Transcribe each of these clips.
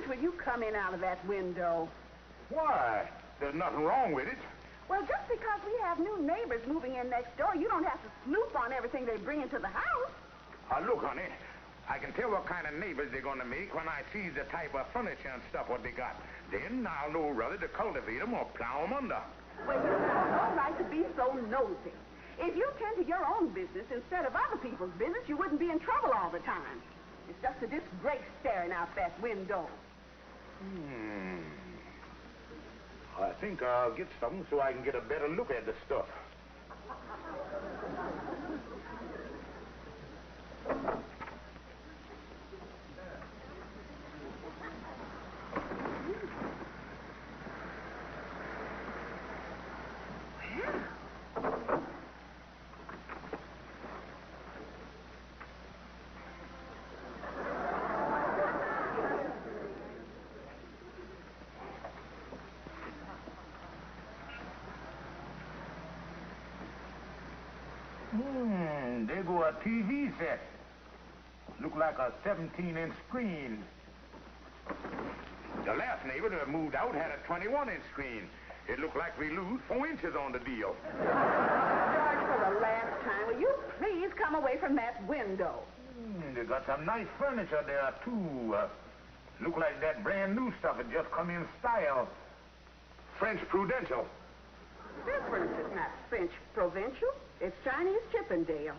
will you come in out of that window? Why? There's nothing wrong with it. Well, just because we have new neighbors moving in next door, you don't have to snoop on everything they bring into the house. Look, honey, I can tell what kind of neighbors they're going to make when I see the type of furniture and stuff what they got. Then I'll know whether to cultivate them or plow them under. Well, you have no right to be so nosy. If you tend to your own business instead of other people's business, you wouldn't be in trouble all the time. It's just a disgrace staring out that window. I think I'll get some so I can get a better look at the stuff. There go a TV set. Look like a 17-inch screen. The last neighbor that moved out had a 21-inch screen. It looked like we lose 4 inches on the deal. George, for the last time, will you please come away from that window? They got some nice furniture there, too. Look like that brand new stuff had just come in style. French Prudential. This furniture's not French Provincial. It's Chinese Chippendale.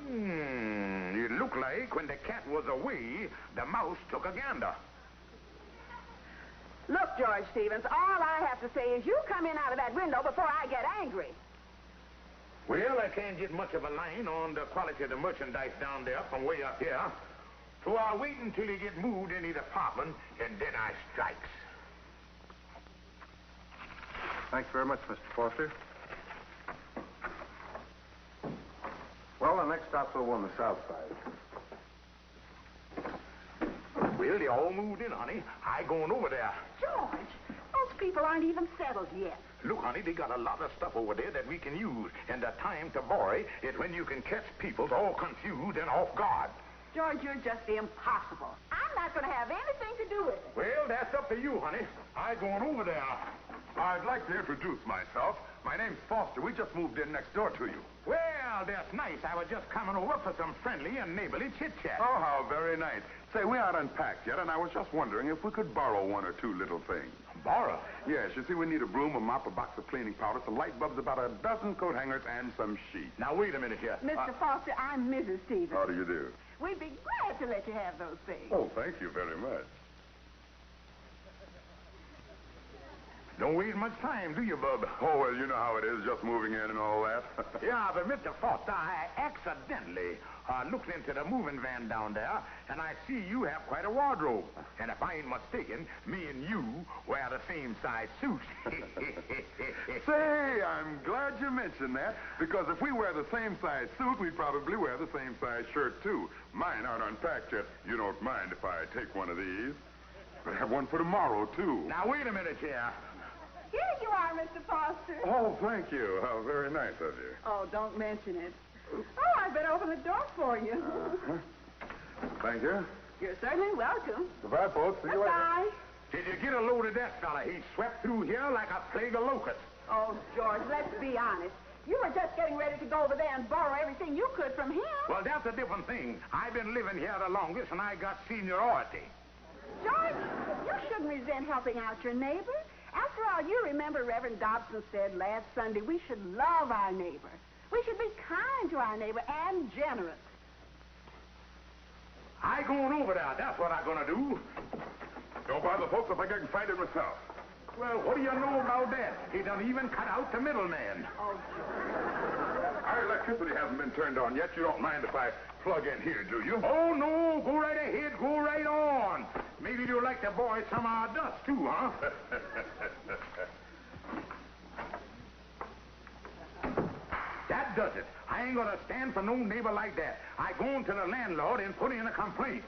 It looked like when the cat was away, the mouse took a gander. Look, George Stevens, all I have to say is you come in out of that window before I get angry. Well, I can't get much of a line on the quality of the merchandise down there from way up here. So I'll wait until you get moved in the department, and then I strikes. Thanks very much, Mr. Foster. Well, the next stop's over on the south side. Well, they all moved in, honey. I going over there. George, those people aren't even settled yet. Look, honey, they got a lot of stuff over there that we can use. And the time to borrow is when you can catch people all confused and off guard. George, you're just impossible. I'm not going to have anything to do with it. Well, that's up to you, honey. I going over there. I'd like to introduce myself. My name's Foster. We just moved in next door to you. Well, that's nice. I was just coming over for some friendly and neighborly chit-chat. Oh, how very nice. Say, we aren't unpacked yet, and I was just wondering if we could borrow 1 or 2 little things. Borrow? Yes, you see, we need a broom, a mop, a box of cleaning powder, some light bulbs, about a dozen coat hangers, and some sheets. Now, wait a minute here. Mr. Foster, I'm Mrs. Stevens. How do you do? We'd be glad to let you have those things. Oh, thank you very much. Don't waste much time, do you, bub? Oh, well, you know how it is, just moving in and all that. Yeah, but Mr. Foster, I accidentally looked into the moving van down there, and I see you have quite a wardrobe. And if I ain't mistaken, me and you wear the same size suit. Say, I'm glad you mentioned that, because if we wear the same size suit, we'd probably wear the same size shirt, too. Mine aren't unpacked yet. You don't mind if I take one of these? I have one for tomorrow, too. Now, wait a minute here. Here you are, Mr. Foster. Oh, thank you. How very nice of you. Oh, don't mention it. Oh, I've been open the door for you. Thank you. You're certainly welcome. Goodbye, folks. See you later. Goodbye. Did you get a load of that fella? He swept through here like a plague of locusts. Oh, George, let's be honest. You were just getting ready to go over there and borrow everything you could from him. Well, that's a different thing. I've been living here the longest, and I got seniority. George, you shouldn't resent helping out your neighbor. After all, you remember Reverend Dobson said last Sunday we should love our neighbor. We should be kind to our neighbor and generous. I going over there. That's what I'm going to do. Don't bother, folks. I think I can find it myself. Well, what do you know about that? He done even cut out the middleman. Oh, George. Our electricity hasn't been turned on yet. You don't mind if I plug in here, do you? Oh, no. Go right ahead. Go right on. Maybe you'd like to borrow some of our dust, too, huh? That does it. I ain't gonna stand for no neighbor like that. I go to the landlord and put in a complaint.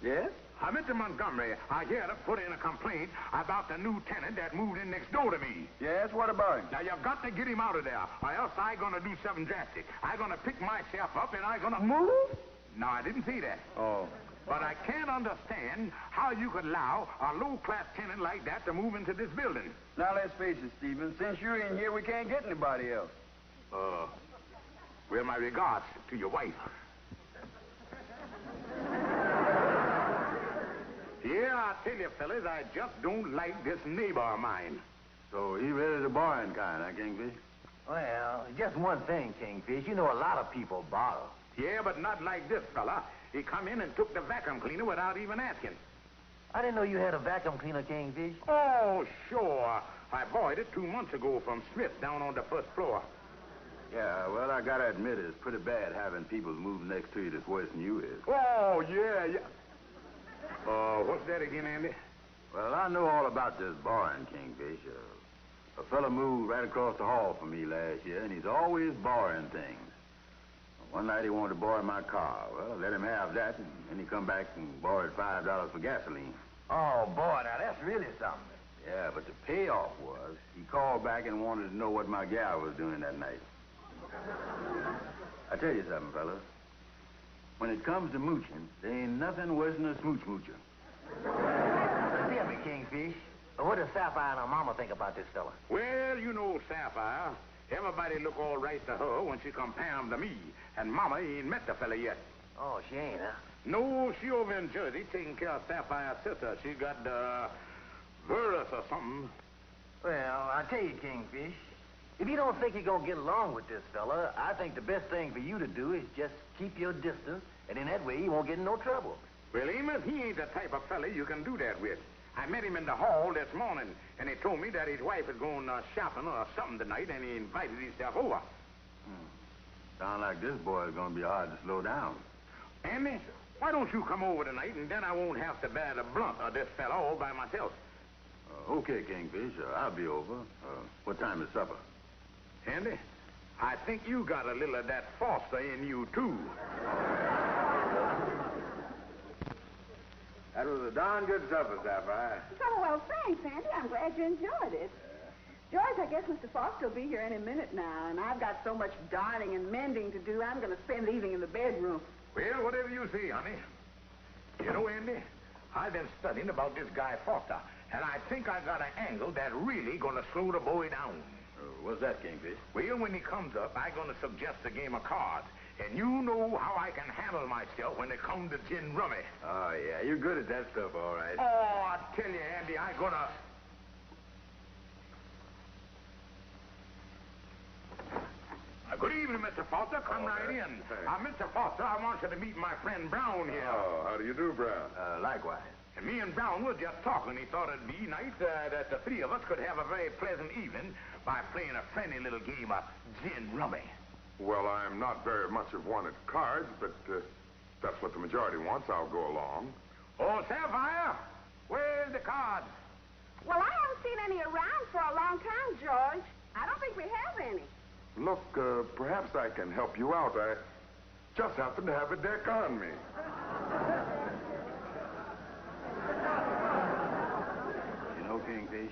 Yes? Mr. Montgomery, I here to put in a complaint about the new tenant that moved in next door to me. Yes, what about him? Now, you've got to get him out of there, or else I'm going to do something drastic. I'm going to pick myself up and I'm going to... Move? No, I didn't say that. Oh. But I can't understand how you could allow a low-class tenant like that to move into this building. Now, let's face it, Stephen. Since you're in here, we can't get anybody else. Well, my regards to your wife. Yeah, I tell you, fellas, I just don't like this neighbor of mine. So he really the borrowing kind, huh, Kingfish? Well, just one thing, Kingfish. You know a lot of people borrow. Yeah, but not like this fella. He come in and took the vacuum cleaner without even asking. I didn't know you had a vacuum cleaner, Kingfish. Oh, sure. I bought it 2 months ago from Smith down on the first floor. Yeah, well, I gotta admit it's pretty bad having people move next to you that's worse than you is. Oh, yeah. What's that again, Andy? Well, I know all about this borrowing, Kingfish. A fella moved right across the hall from me last year, and he's always borrowing things. One night he wanted to borrow my car. Well, I let him have that, and then he come back and borrowed $5 for gasoline. Oh, boy, now that's really something. Yeah, but the payoff was he called back and wanted to know what my gal was doing that night. I tell you something, fella. When it comes to mooching, there ain't nothing worse than a smooch-moocher. Tell me, Kingfish, what does Sapphire and her mama think about this fella? Well, you know Sapphire. Everybody look all right to her when she compare him to me. And Mama ain't met the fella yet. Oh, she ain't, huh? No, she over in Jersey taking care of Sapphire's sister. She got, virus or something. Well, I tell you, Kingfish, if you don't think you're going to get along with this fella, I think the best thing for you to do is just keep your distance, and in that way you won't get in no trouble. Well, Amos, he ain't the type of fella you can do that with. I met him in the hall this morning, and he told me that his wife is going shopping or something tonight, and he invited himself over. Sound like this boy is gonna be hard to slow down. Andy, why don't you come over tonight, and then I won't have to bear the brunt of this fella all by myself. Okay, Kingfish, I'll be over. What time is supper? Andy, I think you got a little of that Foster in you, too. That was a darn good supper, Sapphire. Oh, well, thanks, Andy. I'm glad you enjoyed it. George, I guess Mr. Foster will be here any minute now, and I've got so much darning and mending to do, I'm going to spend the evening in the bedroom. Well, whatever you say, honey. You know, Andy, I've been studying about this guy Foster, and I think I got an angle that really going to slow the boy down. What's that, Kingfish? Well, when he comes up, I'm going to suggest a game of cards. And you know how I can handle myself when it comes to gin rummy. Oh, yeah, you're good at that stuff, all right. Oh, I tell you, Andy, I'm going to... Good evening, Mr. Foster. Come right in. Mr. Foster, I want you to meet my friend Brown here. Oh, how do you do, Brown? Likewise. And me and Brown were just talking. He thought it'd be nice that the three of us could have a very pleasant evening by playing a friendly little game of gin rummy. Well, I'm not very much of one at cards, but that's what the majority wants. I'll go along. Oh, Sapphire, where's the cards? Well, I haven't seen any around for a long time, George. I don't think we have any. Look, perhaps I can help you out. I just happen to have a deck on me. You know, Kingfish,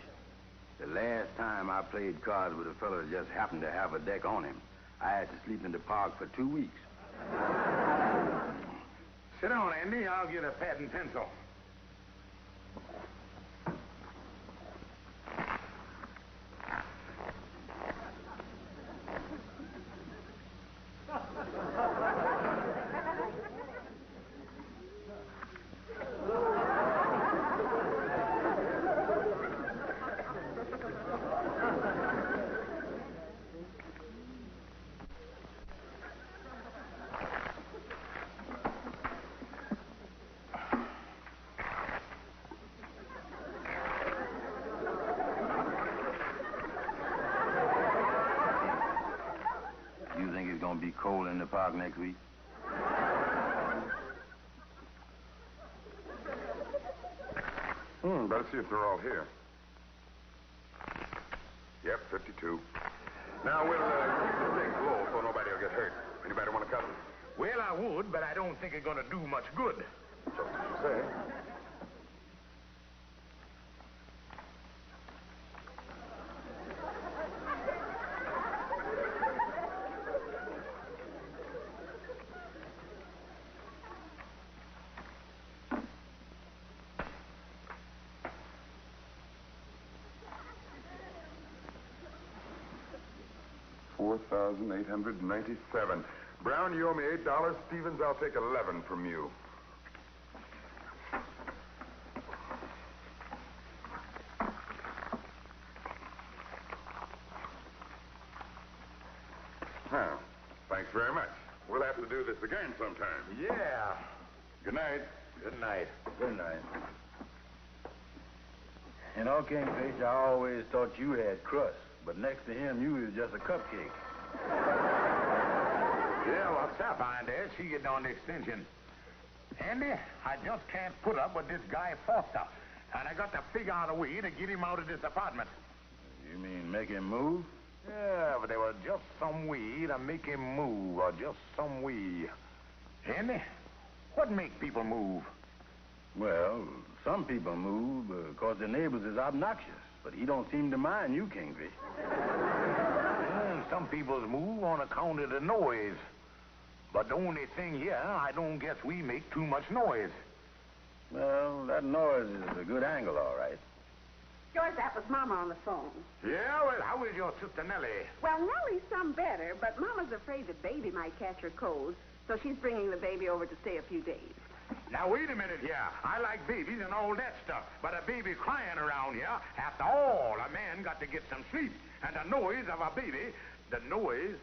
the last time I played cards with a fella that just happened to have a deck on him, I had to sleep in the park for 2 weeks. Sit down, Andy. I'll get a pad and pencil. You think it's gonna be cold in the park next week? Better see if they're all here. Yep, 52. Now, we'll keep the stakes low so nobody will get hurt. Anybody want to cut them? Well, I would, but I don't think it's going to do much good. Just as you say. $4,897. Brown, you owe me $8. Stevens, I'll take 11 from you. Well, thanks very much. We'll have to do this again sometime. Yeah. Good night. Good night. Good night. You know, Kingfish, I always thought you had crust, but next to him, you was just a cupcake. Yeah, well, Sapphire there, she get on the extension. Andy, I just can't put up with this guy Foster. And I got to figure out a way to get him out of this apartment. You mean make him move? Yeah, but there was just some way to make him move, or just some way. Andy, what makes people move? Well, some people move because their neighbors is obnoxious, but he don't seem to mind you, Kingfish. Well, some people move on account of the noise. But the only thing here, I don't guess we make too much noise. Well, that noise is a good angle, all right. George, that was Mama on the phone. Yeah, well, how is your sister Nellie? Well, Nellie's some better, but Mama's afraid the baby might catch her cold, so she's bringing the baby over to stay a few days. Now, wait a minute here. I like babies and all that stuff, but a baby crying around here, after all, a man got to get some sleep. And the noise of a baby, the noise...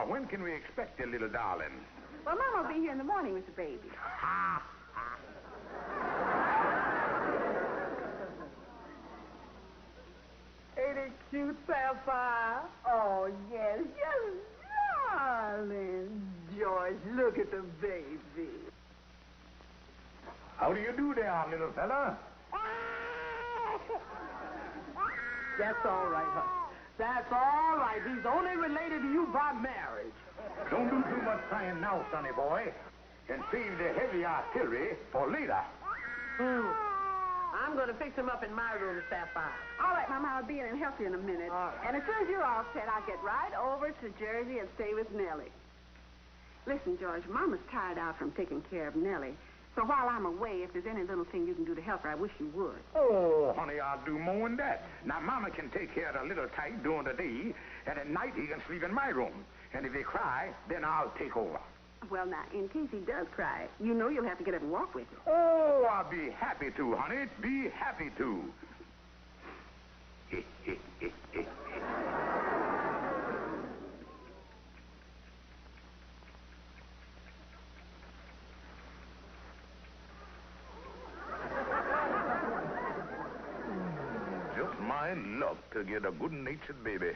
when can we expect your little darling? Well, Mama will be here in the morning with the baby. Ain't it cute, Sapphire? Oh, yes, yes, darling. George, look at the baby. How do you do there, little fella? That's all right, huh? That's all right. He's only related to you by marriage. Don't do too much crying now, sonny boy. And save the heavy artillery for later. I'm going to fix him up in my room, Sapphire. All right, Mama, I'll be in and help you in a minute. All right. And as soon as you're all set, I'll get right over to Jersey and stay with Nellie. Listen, George, Mama's tired out from taking care of Nellie. So while I'm away, if there's any little thing you can do to help her, I wish you would. Oh, honey, I'll do more than that. Now, Mama can take care of the little tyke during the day, and at night he can sleep in my room. And if he cry, then I'll take over. Well, now, in case he does cry, you know you'll have to get up and walk with him. Oh, I'll be happy to, honey. Be happy to. Just my luck to get a good-natured baby.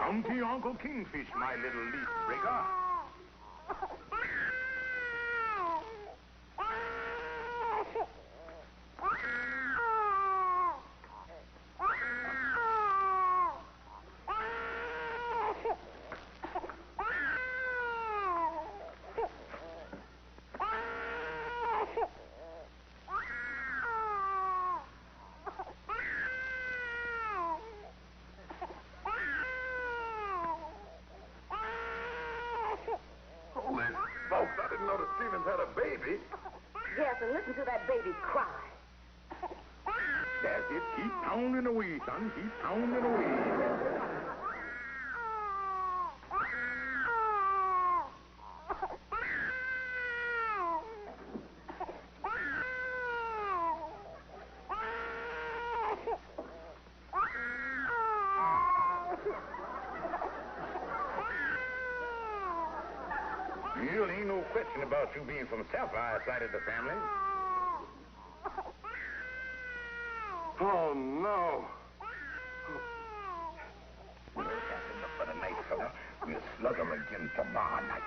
Come to your Uncle Kingfish, my little leaf breaker. Holy smokes, I didn't know that Stevens had a baby. Yes, and listen to that baby cry. That's it. Keep pounding away, son. Keep pounding away. Well, ain't no question about you being from Sapphire side of the family. Oh, no. Well, that's enough for the night, fella. We'll slug 'em again tomorrow night.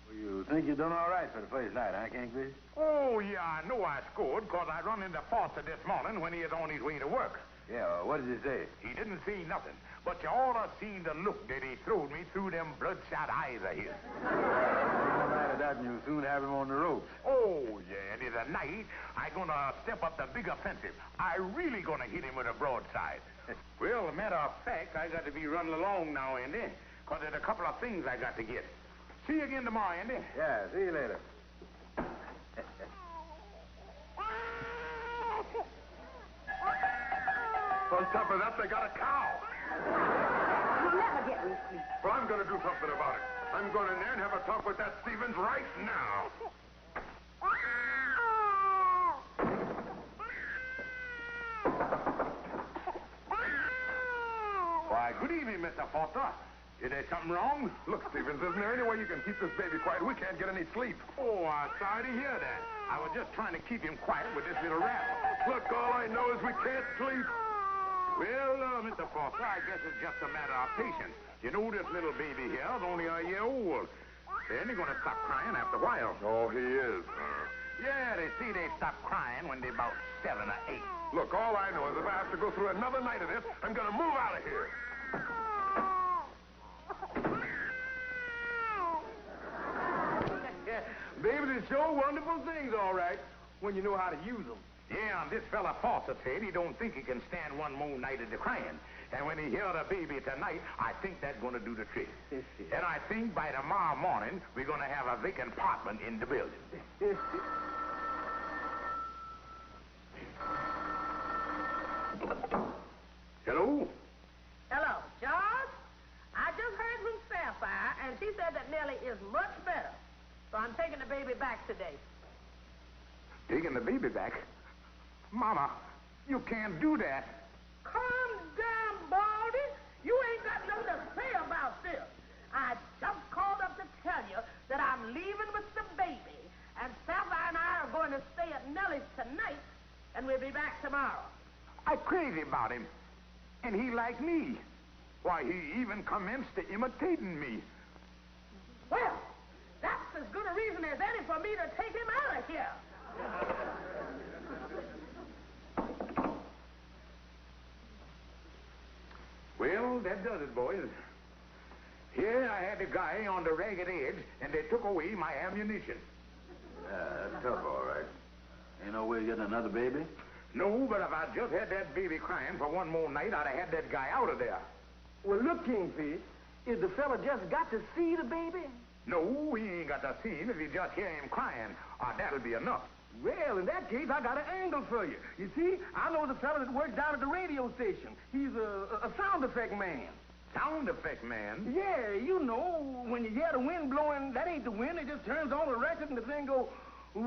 Well, you think you're doing all right for the first night, huh, Kingfish? Oh, yeah, I know I scored because I run into Foster this morning when he is on his way to work. Yeah, what did he say? He didn't say nothing, but you ought to seen the look that he throwed me through them bloodshot eyes of his. All right at that, and you'll soon have him on the ropes. Oh, yeah, and tonight I gonna step up the big offensive. I really gonna hit him with a broadside. Well, as a matter of fact, I got to be running along now, Andy, because there's a couple of things I got to get. See you again tomorrow, Andy. Yeah, see you later. On top of that, they got a cow. You'll never get me sleep. Well, I'm going to do something about it. I'm going in there and have a talk with that Stevens right now. Why, good evening, Mr. Foster. Is there something wrong? Look, Stevens, isn't there any way you can keep this baby quiet? We can't get any sleep. Oh, I'm sorry to hear that. I was just trying to keep him quiet with this little rattle. Look, all I know is we can't sleep. Well, Mr. Foster, I guess it's just a matter of patience. You know, this little baby here is only a year old. Then he's going to stop crying after a while. Oh, he is. Yeah, they say they stop crying when they're about 7 or 8. Look, all I know is if I have to go through another night of this, I'm going to move out of here. Babies show wonderful things, all right, when you know how to use them. Yeah, and this fella Foster said he don't think he can stand one more night of the crying. And when he hear the baby tonight, I think that's going to do the trick. And I think by tomorrow morning, we're going to have a vacant apartment in the building. Hello? Hello, George. I just heard from Sapphire, and she said that Nellie is much better. So I'm taking the baby back today. Taking the baby back? Mama, you can't do that. Calm down, Baldy. You ain't got nothing to say about this. I just called up to tell you that I'm leaving with the baby, and Sapphire and I are going to stay at Nellie's tonight, and we'll be back tomorrow. I'm crazy about him. And he like me. Why, he even commenced to imitating me. Well, that's as good a reason as any for me to take him out of here. Well, that does it, boys. Here I had the guy on the ragged edge, and they took away my ammunition. Yeah, that's tough, all right. Ain't no way of getting another baby? No, but if I just had that baby crying for one more night, I'd have had that guy out of there. Well, look, Kingfish, is the fella just got to see the baby? No, he ain't got to see him if he just hear him crying. That'll be enough. Well, in that case, I got an angle for you. You see, I know the fella that works down at the radio station. He's a sound effect man. Sound effect man? Yeah, you know, when you hear the wind blowing, that ain't the wind. It just turns on the record and the thing goes, then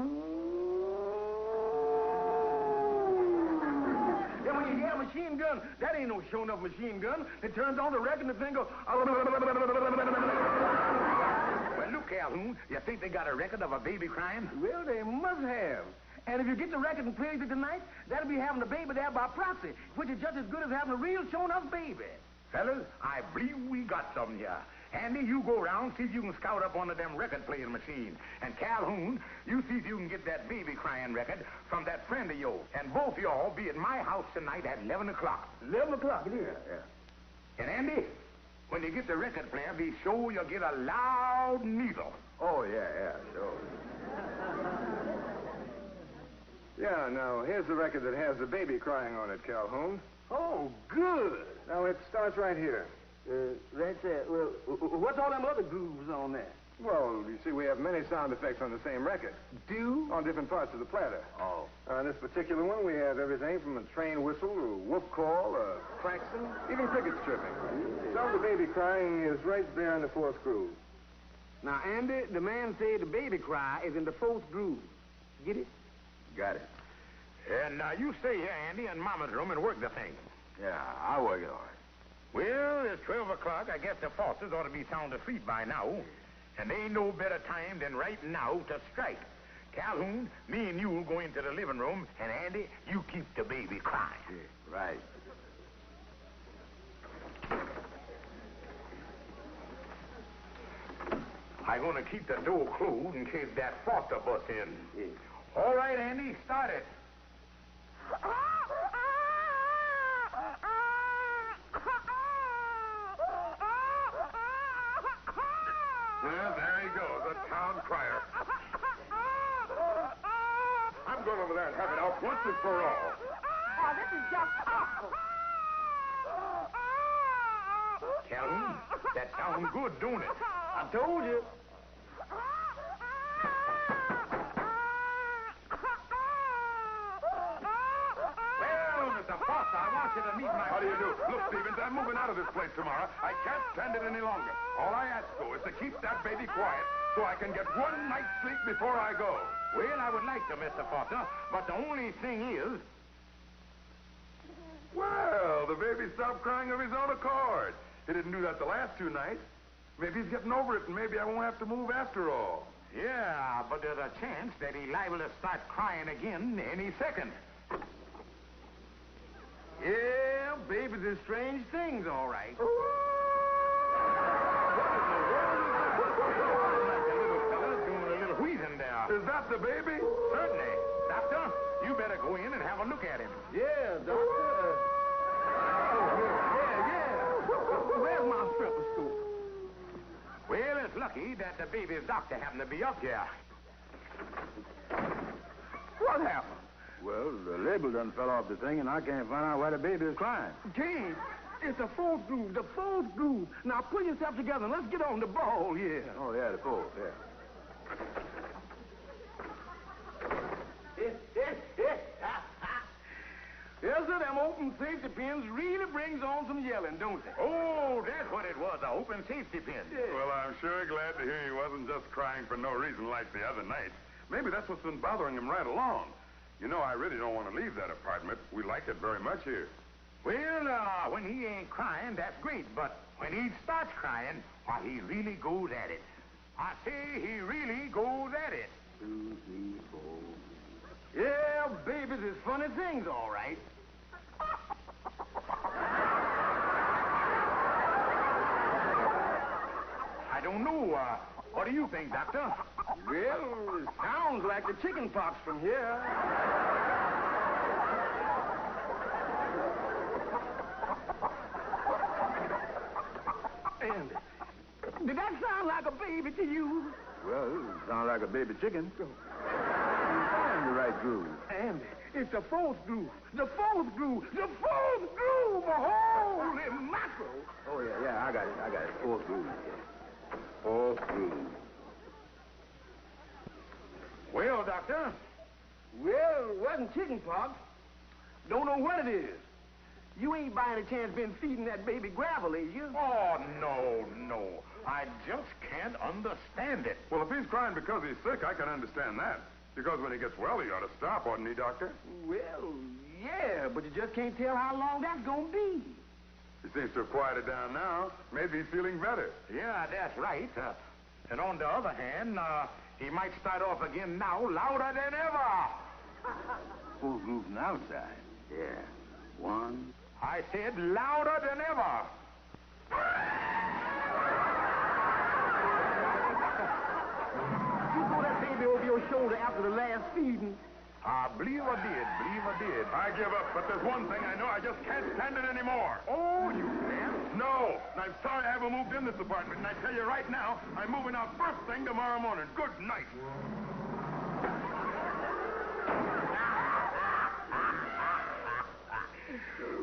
when you hear a machine gun, that ain't no show enough machine gun. It turns on the record and the thing goes. Well, look, Calhoun, you think they got a record of a baby crying? Well, they must have. And if you get the record and plays it tonight, that'll be having the baby there by proxy, which is just as good as having a real show enough baby. Fellas, I believe we got something here. Andy, you go around, see if you can scout up one of them record-playing machines. And Calhoun, you see if you can get that baby crying record from that friend of yours. And both of y'all be at my house tonight at 11 o'clock. 11 o'clock, it is. Yeah. And Andy, when you get the record player, be sure you get a loud needle. Oh, yeah, sure. Yeah, now, here's the record that has the baby crying on it, Calhoun. Oh, good. Now, it starts right here. That's it. Well, what's all them other grooves on there? Well, you see, we have many sound effects on the same record. Do? On different parts of the platter. Oh. On this particular one, we have everything from a train whistle, a whoop call, a klaxon, even crickets chirping. So the baby crying is right there in the fourth groove. Now, Andy, the man said the baby cry is in the fourth groove. Get it? Got it. And now you stay here, Andy, in Mama's room and work the thing. Yeah, I'll work it all right. Well, it's 12 o'clock. I guess the Fosters ought to be sound asleep by now. And there ain't no better time than right now to strike. Calhoun, me and you'll go into the living room, and Andy, you keep the baby crying. Yeah, right. I'm going to keep the door closed in case that Foster busts in. Yeah. All right, Andy, start it. down crier. I'm going over there and have it out once and for all. Oh, this is just awful. Calhoun, that sounds good, don't it? I told you. Well, Mr. Foster, I want you to meet my... How do you do? Look, Stevens, I'm moving out of this place tomorrow. I can't stand it any longer. All I ask, though, is to keep that baby quiet so I can get one night's sleep before I go. Well, I would like to, Mr. Foster, but the only thing is... Well, the baby stopped crying of his own accord. He didn't do that the last 2 nights. Maybe he's getting over it, and maybe I won't have to move after all. Yeah, but there's a chance that he's liable to start crying again any second. Yeah, babies are strange things, all right. Like the little fella doing a little wheezing there. Is that the baby? Certainly. Doctor, you better go in and have a look at him. Yeah, Doctor. Where's my stethoscope? Well, it's lucky that the baby's doctor happened to be up here. What happened? Well, the label done fell off the thing, and I can't find out why the baby is crying. King, it's the fourth groove, the fourth groove. Now pull yourself together and let's get on the ball here. Oh, yeah, the fourth, yeah. Yes, sir, them open safety pins really brings on some yelling, don't they? Oh, that's what it was, a open safety pin. Well, I'm sure glad to hear he wasn't just crying for no reason like the other night. Maybe that's what's been bothering him right along. You know, I really don't want to leave that apartment. We like it very much here. Well, when he ain't crying, that's great. But when he starts crying, why, he really goes at it. I say he really goes at it. 2, 3, 4. Yeah, babies is funny things, all right. I don't know. What do you think, Doctor? Well, it sounds like the chicken pox from here. Andy, did that sound like a baby to you? Well, it sounds like a baby chicken. You find the right groove. Andy, it's the fourth groove. The fourth groove. The fourth groove. Holy mackerel. Oh, yeah, I got it. Fourth groove. Fourth groove. Well, Doctor, Well, it wasn't chicken pox. Don't know what it is. You ain't by any chance been feeding that baby gravel, is you? oh, no. I just can't understand it. Well, if he's crying because he's sick, I can understand that. Because when he gets well, he ought to stop, oughtn't he, Doctor? Well, yeah, but you just can't tell how long that's gonna be. He seems to have quieted down now. Maybe he's feeling better. Yeah, that's right. And on the other hand, he might start off again now louder than ever. Fourth groove from the outside. Yeah. 1. I said louder than ever. You throw that baby over your shoulder after the last feeding. I believe I did. I give up, but there's one thing I know. I just can't stand it anymore. Oh, you can't? No. And I'm sorry I haven't moved in this apartment. And I tell you right now, I'm moving out first thing tomorrow morning. Good night.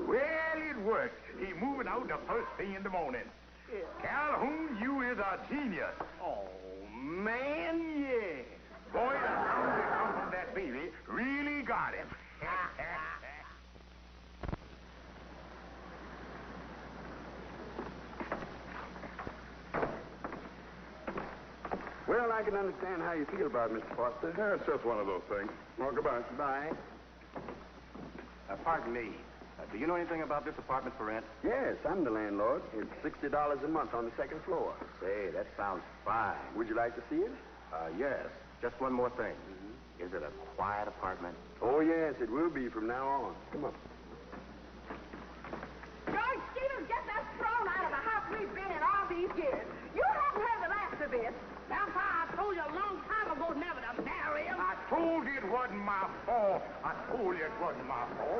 Well, it worked. He moving out the first thing in the morning. Calhoun, you is a genius. Oh, man, yeah. Boy, the sound that come from that baby really got him. Well, I can understand how you feel about it, Mr. Foster. Yeah, it's just one of those things. Well, goodbye. Bye. Pardon me. Do you know anything about this apartment for rent? Yes, I'm the landlord. It's $60 a month on the second floor. Say, that sounds fine. Would you like to see it? Yes. Just one more thing. Is it a quiet apartment? Oh, yes, it will be from now on. Come on. George Stevens, get that throne out of the house we've been in all these years. You haven't heard the last of it. Grandpa, I told you a long time ago never to marry him. I told you it wasn't my fault. I told you it wasn't my fault.